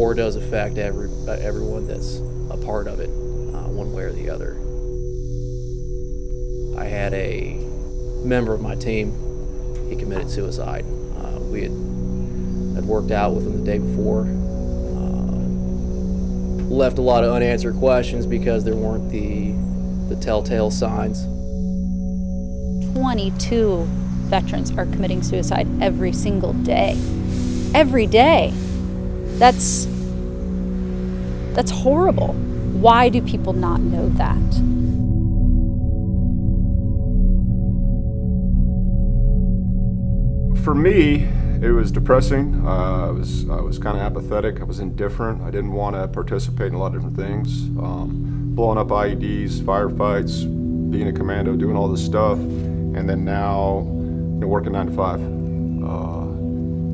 war does affect everyone that's a part of it, one way or the other. I had a member of my team, he committed suicide. We had worked out with him the day before. Left a lot of unanswered questions because there weren't the telltale signs. 22 veterans are committing suicide every single day. Every day. That's horrible. Why do people not know that? For me, it was depressing. I was kind of apathetic. I was indifferent. I didn't want to participate in a lot of different things. Blowing up IEDs, firefights, being a commando, doing all this stuff, and then now working 9 to 5,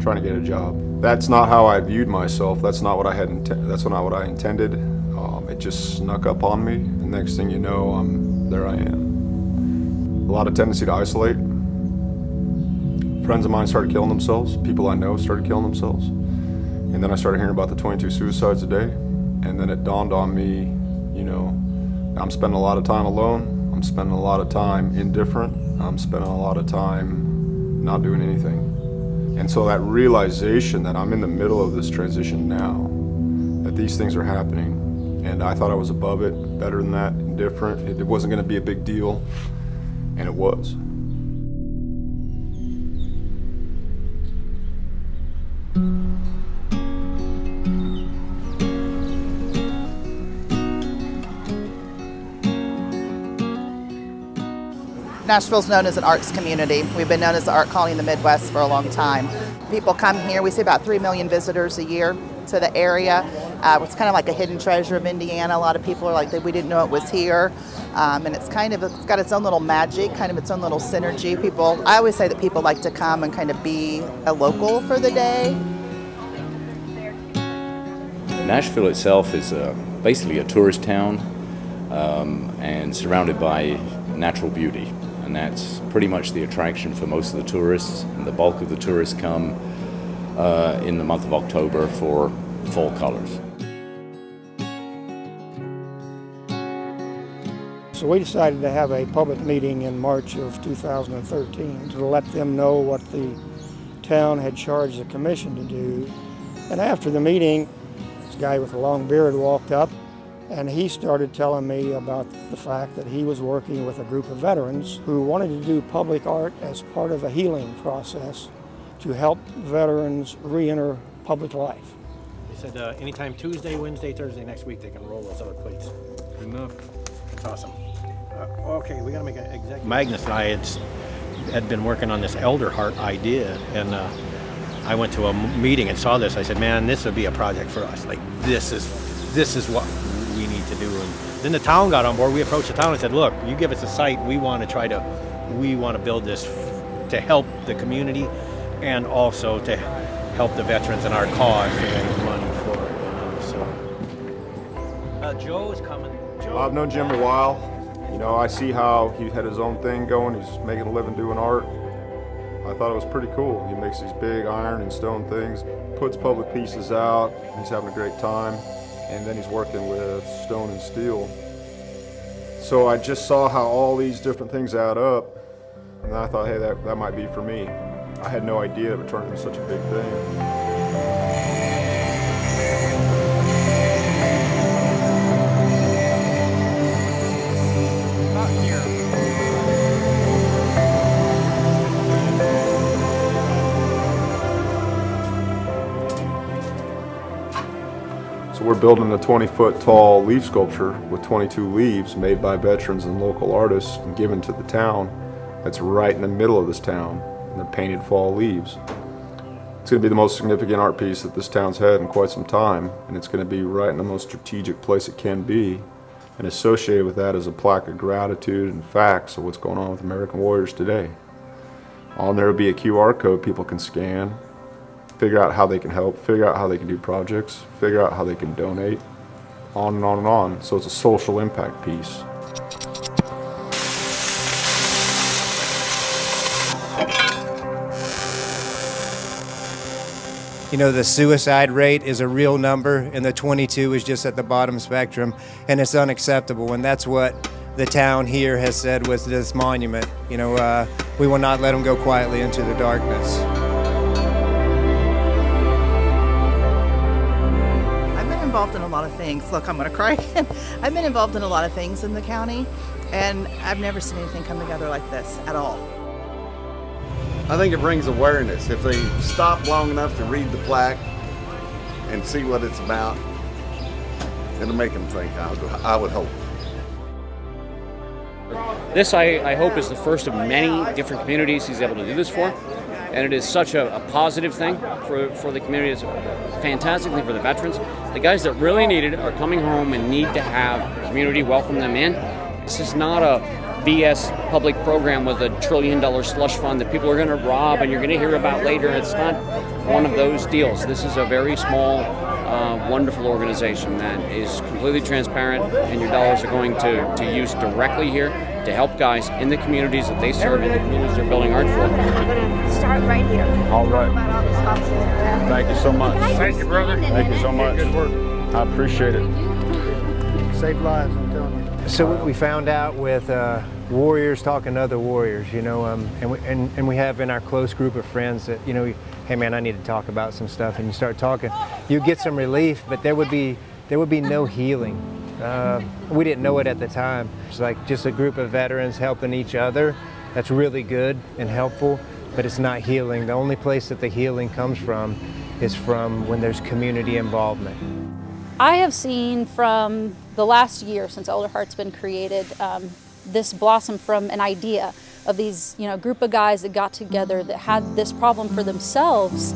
trying to get a job. That's not how I viewed myself. That's not what I had. That's not what I intended. It just snuck up on me, and next thing you know, there I am. A lot of tendency to isolate. Friends of mine started killing themselves. People I know started killing themselves. And then I started hearing about the 22 suicides a day. And then it dawned on me, I'm spending a lot of time alone. I'm spending a lot of time indifferent. I'm spending a lot of time not doing anything. And so that realization that I'm in the middle of this transition now, that these things are happening, and I thought I was above it, better than that, indifferent. It wasn't going to be a big deal, and it was. Nashville's known as an arts community. We've been known as the art colony in the Midwest for a long time. People come here. We see about 3 million visitors a year to the area. It's kind of like a hidden treasure of Indiana. A lot of people are like, we didn't know it was here. And it's got its own little magic, kind of its own little synergy. I always say that people like to come and kind of be a local for the day. Nashville itself is basically a tourist town and surrounded by natural beauty. And that's pretty much the attraction for most of the tourists. And the bulk of the tourists come in the month of October for fall colors. So we decided to have a public meeting in March of 2013 to let them know what the town had charged the commission to do. And after the meeting, this guy with a long beard walked up, and he started telling me about the fact that he was working with a group of veterans who wanted to do public art as part of a healing process to help veterans re-enter public life. He said anytime Tuesday, Wednesday, Thursday next week they can roll those other plates. Good enough. That's awesome. Okay, we got to make an executive. Magnus and I had been working on this Elder Heart idea, and I went to a meeting and saw this. I said, man, this would be a project for us. Like, this is what we need to do. And then the town got on board. We approached the town and said, look, you give us a site, we want to build this to help the community and also to help the veterans in our cause to raise money for it. So Joe's coming. Joe. I've known Jim a while. I see how he had his own thing going. He's making a living doing art. I thought it was pretty cool. He makes these big iron and stone things, puts public pieces out. He's having a great time. And then he's working with stone and steel. So I just saw how all these different things add up, and I thought, hey, that might be for me. I had no idea it would turn into such a big thing. So we're building a 20-foot tall leaf sculpture with 22 leaves made by veterans and local artists and given to the town. That's right in the middle of this town, and they're painted fall leaves. It's going to be the most significant art piece that this town's had in quite some time, and it's going to be right in the most strategic place it can be. And associated with that is a plaque of gratitude and facts of what's going on with American warriors today. On there will be a QR code people can scan, figure out how they can help, figure out how they can do projects, figure out how they can donate, on and on and on. So it's a social impact piece. You know, the suicide rate is a real number, and the 22 is just at the bottom spectrum, and it's unacceptable. And that's what the town here has said with this monument. You know, we will not let them go quietly into the darkness. I've been involved in a lot of things. Look, I'm going to cry again. I've been involved in a lot of things in the county, and I've never seen anything come together like this at all. I think it brings awareness. If they stop long enough to read the plaque and see what it's about, it'll make them think, I would hope. This, I hope, is the first of many different communities he's able to do this for. And it is such a positive thing for the community. It's a fantastic thing for the veterans. The guys that really need it are coming home and need to have the community welcome them in. This is not a BS public program with $1 trillion slush fund that people are going to rob and you're going to hear about later. It's not one of those deals. This is a very small, wonderful organization that is completely transparent, and your dollars are going to use directly here to help guys in the communities that they serve and the communities they're building art for. We're going to start right here. All right. About all this options. Thank you so much. Thank you, brother. Thank you so much. Good work. I appreciate it. Save lives, I'm telling you. So we found out with warriors talking to other warriors, you know, and we have in our close group of friends that, you know, hey man, I need to talk about some stuff, and you start talking, you get some relief, but there would be no healing. We didn't know it at the time. It's like just a group of veterans helping each other. That's really good and helpful, but it's not healing. The only place that the healing comes from is from when there's community involvement. I have seen from the last year since Elder Heart's been created, this blossom from an idea of these, you know, group of guys that got together that had this problem for themselves,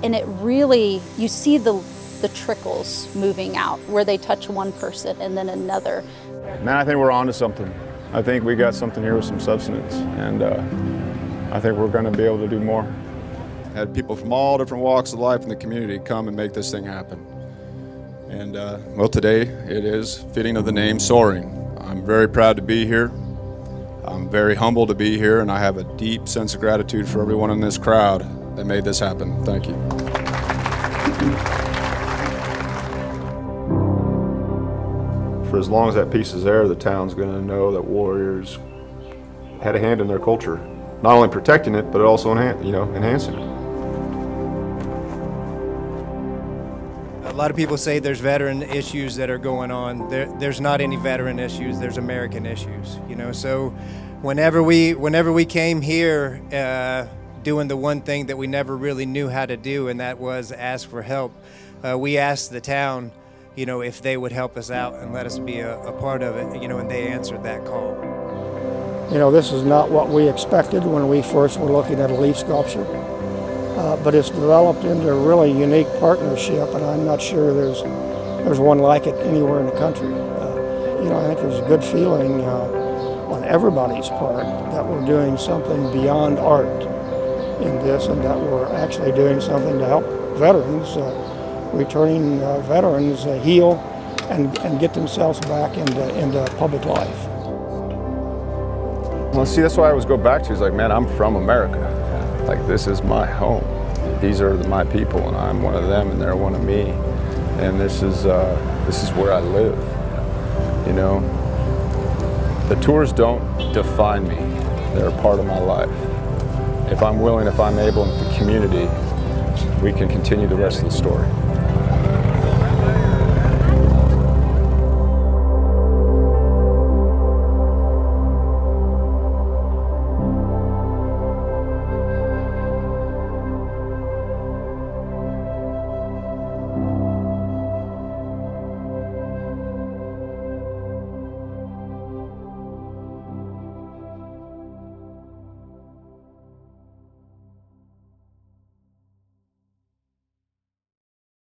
and it really, you see the trickles moving out where they touch one person and then another. Man, I think we're onto something. I think we got something here with some substance, and I think we're going to be able to do more. Had people from all different walks of life in the community come and make this thing happen. And well, today it is fitting of the name Soaring. I'm very proud to be here. I'm very humbled to be here, and I have a deep sense of gratitude for everyone in this crowd that made this happen. Thank you. For as long as that piece is there, the town's going to know that warriors had a hand in their culture, not only protecting it, but also enhancing it. A lot of people say there's veteran issues that are going on. There's not any veteran issues. There's American issues. You know, so whenever we came here, doing the one thing that we never really knew how to do, and that was ask for help, we asked the town, you know, if they would help us out and let us be a part of it. You know, and they answered that call. You know, this is not what we expected when we first were looking at a leaf sculpture. But it's developed into a really unique partnership, and I'm not sure there's one like it anywhere in the country. You know, I think there's a good feeling on everybody's part that we're doing something beyond art in this, and that we're actually doing something to help veterans, returning veterans heal and get themselves back into public life. Well, see, that's why I always go back to, is like, man, I'm from America. Like, this is my home. These are my people, and I'm one of them, and they're one of me. And this is where I live. You know, the tours don't define me. They're a part of my life. If I'm willing, if I'm able, in the community, we can continue the rest of the story.